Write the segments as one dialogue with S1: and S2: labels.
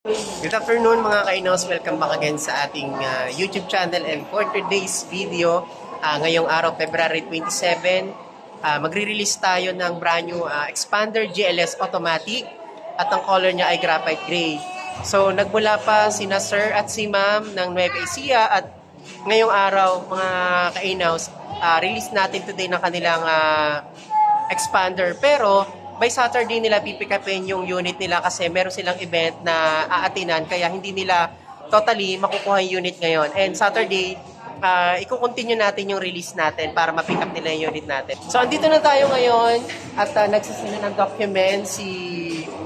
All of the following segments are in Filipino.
S1: Good afternoon mga kainos, welcome back again sa ating YouTube channel, and for today's video, ngayong araw February 27, magre-release tayo ng brand new Expander GLS Automatic at ang color niya ay graphite gray. So nagmula pa sina Sir at si Ma'am ng Nueva Ecija at ngayong araw mga kainos, release natin today ng kanilang Expander, pero by Saturday nila pipick upin yung unit nila kasi meron silang event na aatinan kaya hindi nila totally makukuha yung unit ngayon. And Saturday, i-continue natin yung release natin para ma-pick up nila yung unit natin. So andito na tayo ngayon at nagsasina ng document si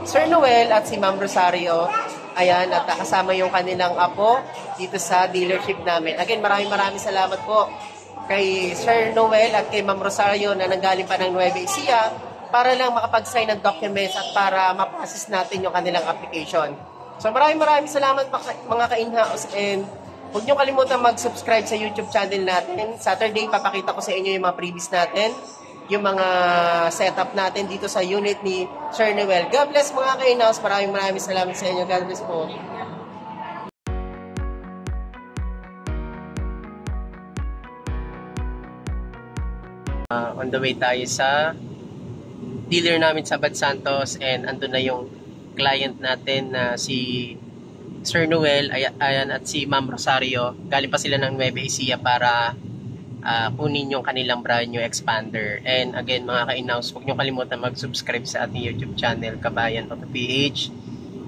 S1: Sir Noel at si Ma'am Rosario. Ayan, at kasama yung kanilang apo dito sa dealership namin. Again, maraming salamat po kay Sir Noel at kay Ma'am Rosario na nanggaling pa ng Nueva Ecija para lang makapag-sign ng documents at para ma-process natin yung kanilang application. So maraming salamat mga ka-in-house, and huwag nyo kalimutan mag-subscribe sa YouTube channel natin. Saturday, papakita ko sa inyo yung mga previous natin, yung mga setup natin dito sa unit ni Sir Noel. God bless mga ka-in-house. Maraming salamat sa inyo. God bless po. On the way tayo sa dealer namin sa Bad Santos, and andun na yung client natin na si Sir Noel ayan, at si Ma'am Rosario. Galing pa sila ng Nueva Ecija para kunin yung kanilang brand new Expander. And again mga ka-in-house, huwag nyo kalimutan mag-subscribe sa ating YouTube channel Kabayan Auto PH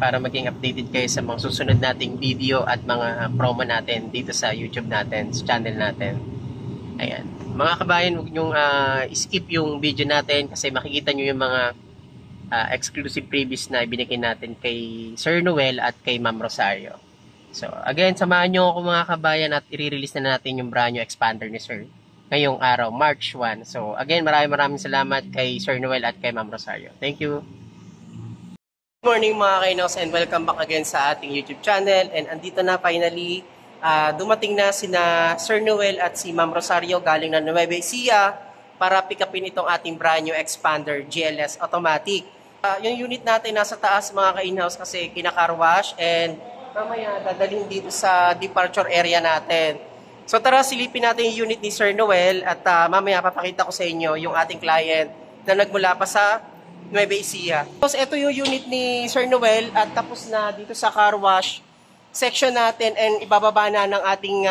S1: para maging updated kayo sa mga susunod nating video at mga promo natin dito sa YouTube natin, sa channel natin. Ayan. Mga kabayan, huwag nyong skip yung video natin kasi makikita nyo yung mga exclusive previous na ibinigay natin kay Sir Noel at kay Ma'am Rosario. So, again, samahan nyo ako mga kabayan at i-release na natin yung brand new Expander ni Sir ngayong araw, March 1. So, again, maraming salamat kay Sir Noel at kay Ma'am Rosario. Thank you. Good morning mga kainos, and welcome back again sa ating YouTube channel. And andito na finally, dumating na sina Sir Noel at si Ma'am Rosario galing na Nueva Ecija para pick upin itong ating brand new Expander GLS Automatic. Yung unit natin nasa taas mga ka-in-house kasi kina-car-wash, and mamaya dadalhin dito sa departure area natin. So tara, silipin natin yung unit ni Sir Noel at mamaya papakita ko sa inyo yung ating client na nagmula pa sa Nueva Ecija. Tapos ito yung unit ni Sir Noel at tapos na dito sa car-wash section natin, and ibababa na ng ating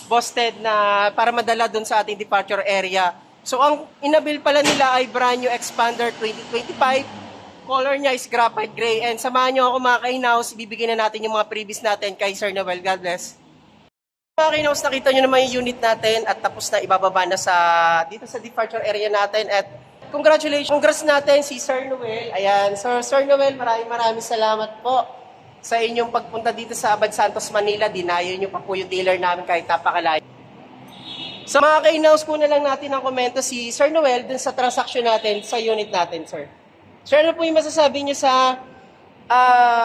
S1: busted na para madala dun sa ating departure area. So ang inabil pala nila ay brand new Expander 2025. Color niya is graphite gray, and samahan nyo ako mga ka-in-house, ibibigay na natin yung mga previous natin kay Sir Noel. God bless. Mga ka-in-house, nakita nyo naman yung unit natin at tapos na ibababa na dito sa departure area natin, at congratulations, congrats natin si Sir Noel. Ayan, so Sir Noel, maraming salamat po sa inyong pagpunta dito sa Bad Santos, Manila. Dinayo nyo pa po yung dealer namin kahit napakalayo. So mga ka-in-house, po na lang natin ang komento si Sir Noel dun sa transaction natin sa unit natin, sir. Sir, ano po yung masasabi nyo sa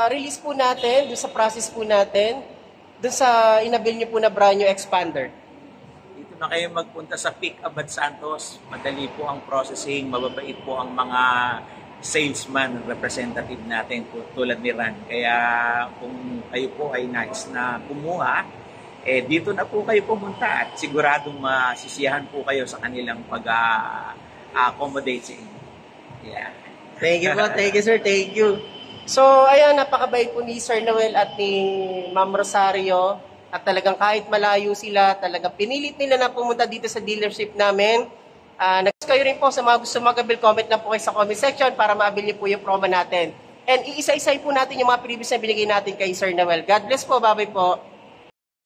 S1: release po natin, dun sa process po natin, dun sa inabil nyo po na brand new Expander?
S2: Dito na kayo magpunta sa Pick Up Bad Santos. Madali po ang processing, mababait po ang mga salesman, representative natin tulad ni Ran. Kaya kung kayo po ay nais na kumuha, dito na po kayo pumunta at siguradong masisiyahan po kayo sa kanilang pag-accommodate sa inyo. Yeah.
S1: Thank you po, thank you sir, thank you. So ayan, napakabait po ni Sir Noel at ni Ma'am Rosario, at talagang kahit malayo sila, talagang pinilit nila na pumunta dito sa dealership namin. Kayo rin po sa mga gusto mag-abil, comment lang po kayo sa comment section para ma-abil niyo po yung promo natin. And iisa-isay po natin yung mga previous na binigay natin kay Sir Noel. God bless po, bye-bye po.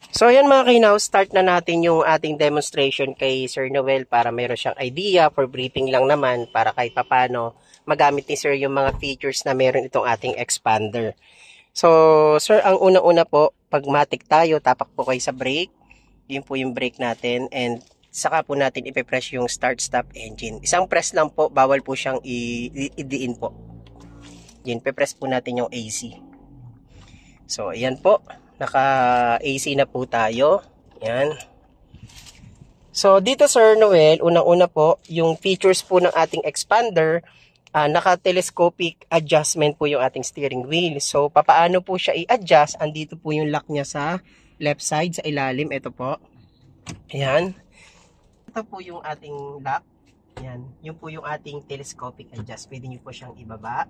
S1: So ayan mga ka-in-house, start na natin yung ating demonstration kay Sir Noel para mayroon siyang idea, for briefing lang naman para kahit papano magamit ni Sir yung mga features na meron itong ating Expander. So Sir, ang una-una po, pag matik tayo, tapak po kayo sa brake. Yun po yung brake natin, and saka po natin ipipress yung start-stop engine. Isang press lang po, bawal po siyang i-diin po. Yun, pipress po natin yung AC. So, ayan po. Naka-AC na po tayo. Ayan. So, dito Sir Noel, unang-una po, yung features po ng ating Expander naka-telescopic adjustment po yung ating steering wheel. So, papaano po siya i-adjust? Andito po yung lock niya sa left side, sa ilalim. Ito po. Ayan. Ito po yung ating lock. Ayan. Yun po yung ating telescopic adjust. Pwede nyo po siyang ibaba.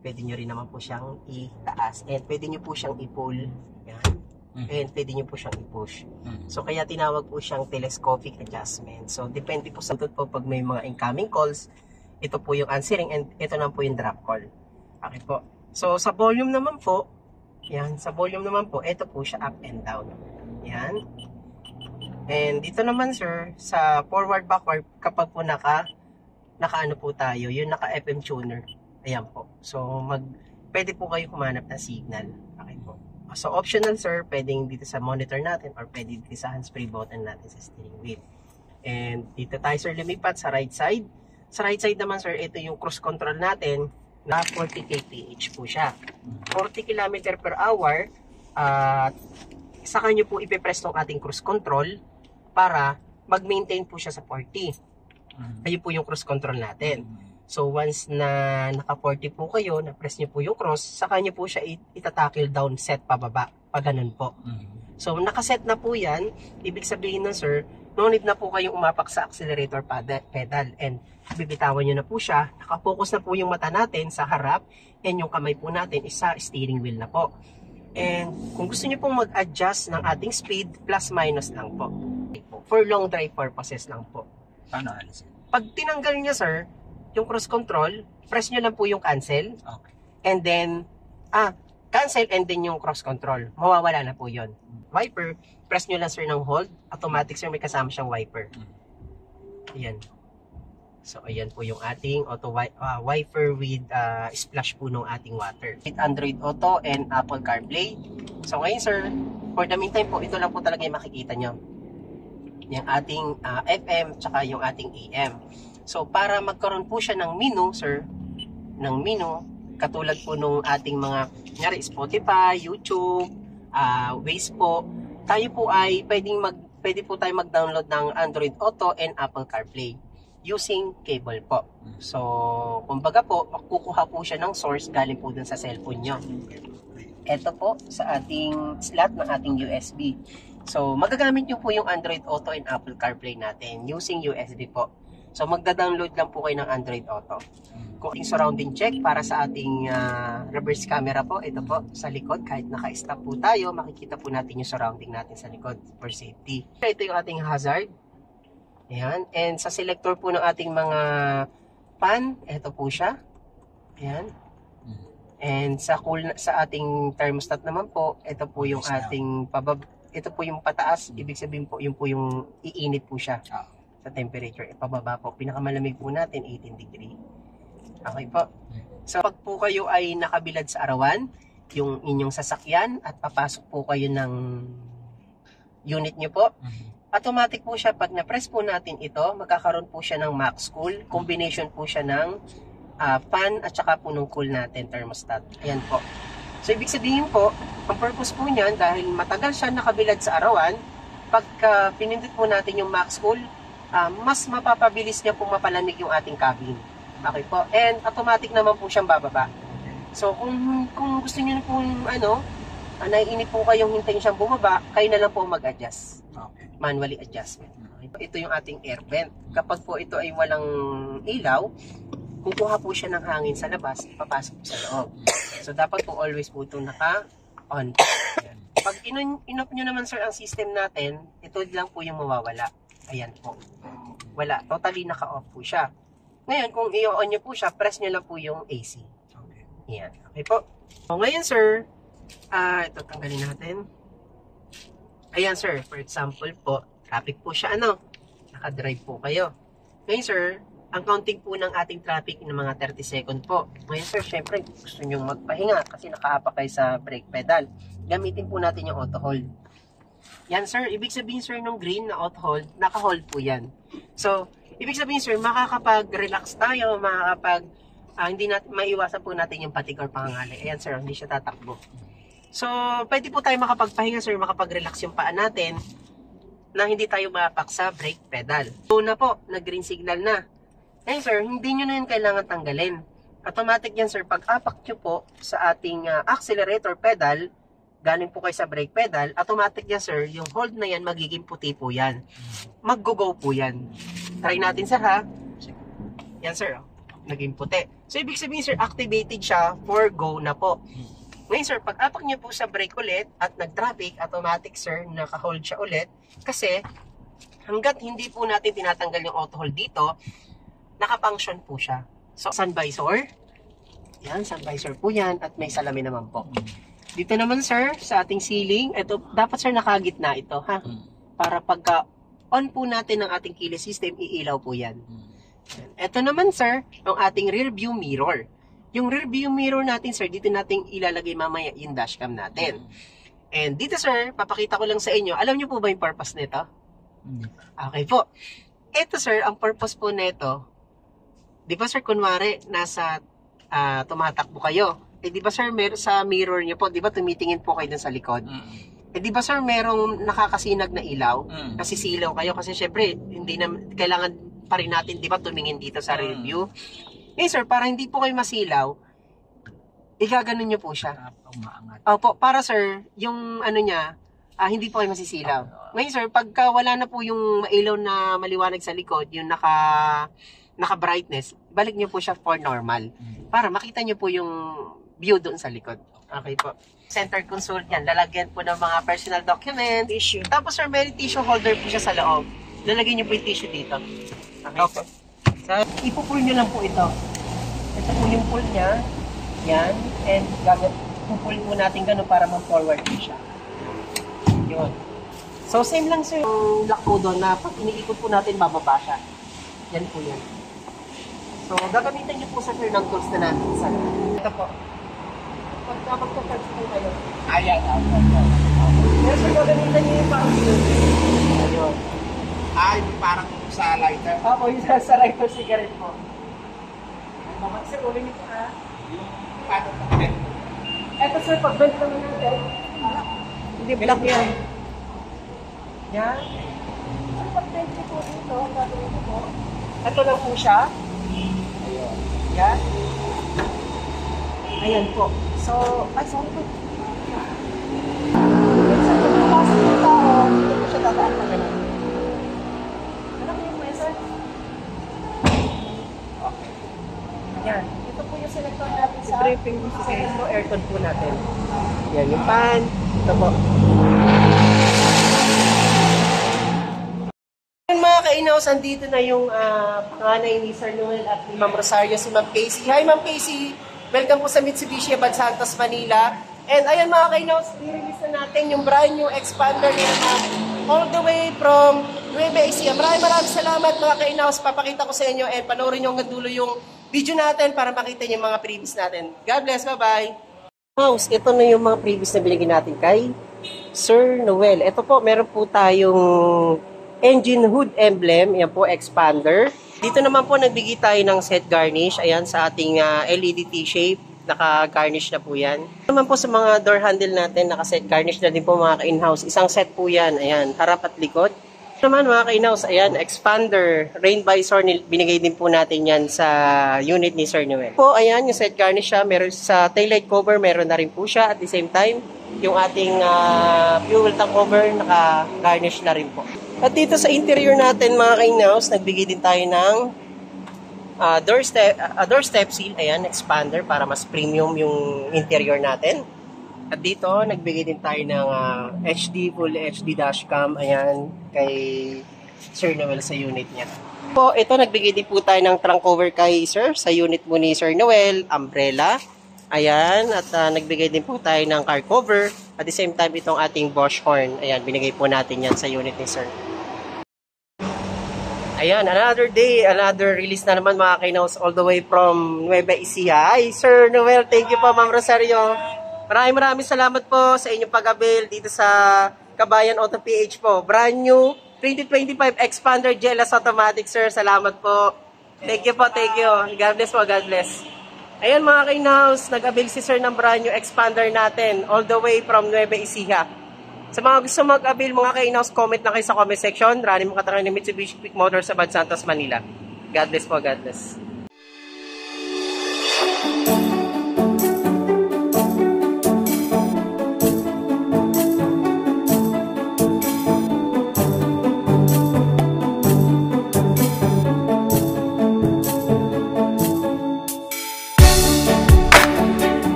S1: Pwede nyo rin naman po siyang itaas. And pwede nyo po siyang i-pull. Ayan. And pwede nyo po siyang i-push. So, kaya tinawag po siyang telescopic adjustment. So, depende po sa po pag may mga incoming calls. Ito po yung answering and ito naman po yung drop call. Okay po. So, sa volume naman po, yan, sa volume naman po, ito po siya up and down. Yan. And dito naman sir, sa forward backward, kapag po naka-ano po tayo, yung naka-FM tuner. Ayan po. So, pwede po kayo humanap ng signal. Okay po. So, optional sir, pwedeng dito sa monitor natin or pwede dito sa hands-free button natin sa steering wheel. And dito tayo sir lumipat sa right side. Sa right side naman sir, ito yung cruise control natin na 40 kph po siya. 40 km per hour at saka nyo po ipipress tong ating cruise control para mag-maintain po siya sa 40. Ayun po yung cruise control natin. So once na naka 40 po kayo, na-press nyo po yung cross, saka nyo po siya itatakil down set pababa. Pag ganun po. So nakaset na po yan, ibig sabihin nun sir, no need na po kayong umapak sa accelerator pedal and bibitawan nyo na po siya, nakapokus na po yung mata natin sa harap and yung kamay po natin is sa steering wheel na po. And kung gusto nyo pong mag-adjust ng ating speed, plus minus lang po. For long drive purposes lang po.
S2: Paano alisin?
S1: Pag tinanggal nyo sir, yung cruise control, press nyo lang po yung cancel.
S2: Okay.
S1: And then, cancel and then yung cross control. Mawawala na po yon. Wiper, press nyo lang sir ng hold. Automatic sir, may kasama siyang wiper. Ayan. So, ayan po yung ating auto wiper with splash po ng ating water. With Android Auto and Apple CarPlay. So, ngayon sir, for the meantime po, ito lang po talaga yung makikita nyo. Yung ating FM, tsaka yung ating AM. So, para magkaroon po siya ng menu, sir, ng menu, katulad po nung ating mga, nyari, Spotify, YouTube, Waze po, tayo po ay pwede po tayo mag-download ng Android Auto and Apple CarPlay using cable po. So, kumbaga po, kukuha po siya ng source galing po dun sa cellphone nyo. Ito po sa ating slot ng ating USB. So, magagamit nyo po yung Android Auto and Apple CarPlay natin using USB po. So, magda-download lang po kayo ng Android Auto. Kung ating surrounding check para sa ating reverse camera po, ito po sa likod, kahit naka-stop po tayo, makikita po natin yung surrounding natin sa likod for safety. Ito yung ating hazard. Ayan. And sa selector po ng ating mga pan, ito po siya. Ayan. And sa ating thermostat naman po, ito po yung ating ito po yung pataas, ibig sabihin po, yung po yung iinit po siya sa temperature. Pababa po, pinakamalamig po natin 18 degree. Okay po. So pag po kayo ay nakabilad sa arawan, yung inyong sasakyan at papasok po kayo ng unit nyo po, automatic po siya, pag na-press po natin ito, magkakaroon po siya ng max cool, combination po siya ng fan at saka po ng cool natin, thermostat. Ayan po. So, ibig sabihin po, ang purpose po niyan, dahil matagal siya nakabilad sa arawan, pagka pinindot po natin yung max cool, mas mapapabilis niya pong mapalamig yung ating cabin. Okay po. And automatic naman po siyang bababa. So, kung gusto niyo po, naiinip po kayong hintayin siyang bumaba, kayo na lang po mag-adjust. Okay. Manually adjustment. Okay. Ito yung ating air vent. Kapag po ito ay walang ilaw, kukuha po siya ng hangin sa labas, papasok po sa loob. So, dapat po always po ito naka-on. Pag in-off nyo naman sir ang system natin, ito lang po yung mawawala. Ayan po. Wala. Totally naka-off po siya. Ngayon, kung i-on nyo po siya, press nyo lang po yung AC. Okay. Ayan. Okay po. So, ngayon sir, ito tanggalin natin. Ayan sir, for example po, traffic po siya, naka-drive po kayo. Ngayon sir, ang counting po ng ating traffic ng mga 30 second po. Ngayon sir, syempre gusto nyo magpahinga kasi nakaapa kayo sa brake pedal. Gamitin po natin yung auto hold. Yan sir, ibig sabihin sir nung green na auto hold, naka-hold po yan. So, ibig sabihin sir, makakapag-relax tayo, hindi natin maiwasan po natin yung patig or pangangali. Ayan sir, hindi siya tatakbo. So, pwede po tayo makapagpahinga sir, makapag-relax yung paa natin na hindi tayo maapak sa brake pedal. So na po, nag-green signal na. Ngayon sir, hindi nyo na yun kailangan tanggalin. Automatic yan, sir. Pag apak nyo po sa ating accelerator pedal, galing po kayo sa brake pedal, automatic yan, sir. Yung hold na yan, magiging puti po yan. Mag-go po yan. Try natin, sir, ha? Yan, sir. Naging puti. So, ibig sabihin, sir, activated siya for go na po. Ngayon, sir, pag apak nyo po sa brake ulit at nag-traffic, automatic, sir, naka-hold siya ulit. Kasi, hanggat hindi po natin tinatanggal yung auto hold dito, naka-function po siya. So, sun visor. Yan, sun visor po yan. At may salamin naman po. Dito naman, sir, sa ating ceiling, ito, dapat, sir, nakagitna ito, ha? Para pagka on po natin ng ating keyless system, iilaw po yan. Ito naman, sir, yung ating rear view mirror. Yung rear view mirror natin, sir, dito natin ilalagay mamaya yung dashcam natin. And dito, sir, papakita ko lang sa inyo. Alam niyo po ba yung purpose nito? Okay po. Ito, sir, ang purpose po nito, di ba, sir, kunwari, nasa tumatakbo kayo. Eh, di ba, sir, sa mirror niyo po, di ba, tumitingin po kayo dun sa likod? Eh, di ba, sir, merong nakakasinag na ilaw? Kasi silaw kayo. Kasi, syempre, hindi na, kailangan pa rin natin, di ba, tumingin dito sa rear view. Eh, sir, para hindi po kayo masilaw, igaganon nyo po siya. Opo, para, sir, yung, ano niya, hindi po kayo masisilaw. Ngayon, sir, pagka wala na po yung mailaw na maliwanag sa likod, yung naka-brightness, balik nyo po siya for normal. Para makita nyo po yung view doon sa likod. Okay po. Center console yan. Lalagyan po ng mga personal document. Tissue. Tapos, sir, may tissue holder po siya sa loob. Lalagyan nyo po yung tissue dito. Okay po. So, ipupull nyo lang po ito. Ito po yung pull niya. Yan. And pupull po natin ganun para mag-forward po siya. Yun. So, same lang, sir, yung lock po doon na pag iniikot po natin, bababa siya. Yan po yan. So, gagamitan niyo po sa sir ng tools na natin. Ito po. Pagka magka-charge po kayo.
S2: Ayan.
S1: Pero sir, gagamitan niyo yung parang ayun.
S2: Yung parang sa lighter.
S1: Opo, yung sa lighter cigarette po. Sir, ulit niyo po, ha?
S2: Yung paano pag-bend.
S1: Ito, sir, pag-bend naman natin. Hindi, black yan. Yan. Sir, pag-bend niyo po dito, gagawin niyo po. Ito lang po siya.
S2: Ayun.
S1: Yan. Ayan po. So, ay, sorry po. Sa pagkakasal ng tao, hindi po siya tataan na ganun. Ano po yung mesa? Okay. Yan. Ito po yung selector natin sa aircon po natin. Yan yung pan. Ito po. Mga kainaws, andito na yung panganay ni Sir Noel at ni Ma'am Rosario, si Ma'am Casey. Hi, Ma'am Casey! Welcome po sa Mitsubishi Abad Santos, Manila. And ayan mga kainaws, i-release na natin yung brand new expander nila all the way from Nueva Ecija. Maraming salamat mga kainaws. Papakita ko sa inyo and panoorin nyo hanggang dulo yung video natin para makita nyo yung mga previous natin. God bless, bye-bye! Mouse, ito na yung mga previous na binigyan natin kay Sir Noel. Ito po, meron po tayong engine hood emblem, yan po, expander. Dito naman po nagbigay tayo ng set garnish, ayan, sa ating LED T-shape, naka-garnish na po yan. Naman po sa mga door handle natin, naka-set garnish na din po mga ka-in-house. Isang set po yan, ayan, harap at likod. Naman mga ka-in-house, ayan, expander, rain visor, binigay din po natin yan sa unit ni Sir Noel. Po, ayan, yung set garnish siya, meron sa taillight cover, meron na rin po siya. At the same time, yung ating fuel tank cover, naka-garnish na rin po. At dito sa interior natin mga ka-in-house, nagbigay din tayo ng door step seal, ayan, expander para mas premium yung interior natin. At dito, nagbigay din tayo ng full HD dashcam, ayan, kay Sir Noel sa unit niya. Po, ito, nagbigay din po tayo ng trunk cover kay Sir, sa unit mo ni Sir Noel, umbrella, ayan, at nagbigay din po tayo ng car cover. At the same time, itong ating Bosch horn, ayan, binigay po natin yan sa unit ni Sir. Ayan, another day, another release na naman mga kainaws all the way from Nueva Ecija. Hi, Sir Noel, thank you po, Ma'am Rosario. Maraming salamat po sa inyong pag-avail dito sa Kabayan Auto PH po. Brand new 2025 Expander GLS Automatic, sir. Salamat po. Thank you po, thank you. God bless po, God bless. Ayan mga kainaws, nag-avail si sir ng brand new Expander natin all the way from Nueva Ecija. Sa mga gusto mag-avail mga kainaws, comment na kayo sa comment section. Maraming mga katanungan ni Mitsubishi Quick Motors sa Abad Santos, Manila. God bless po, God bless.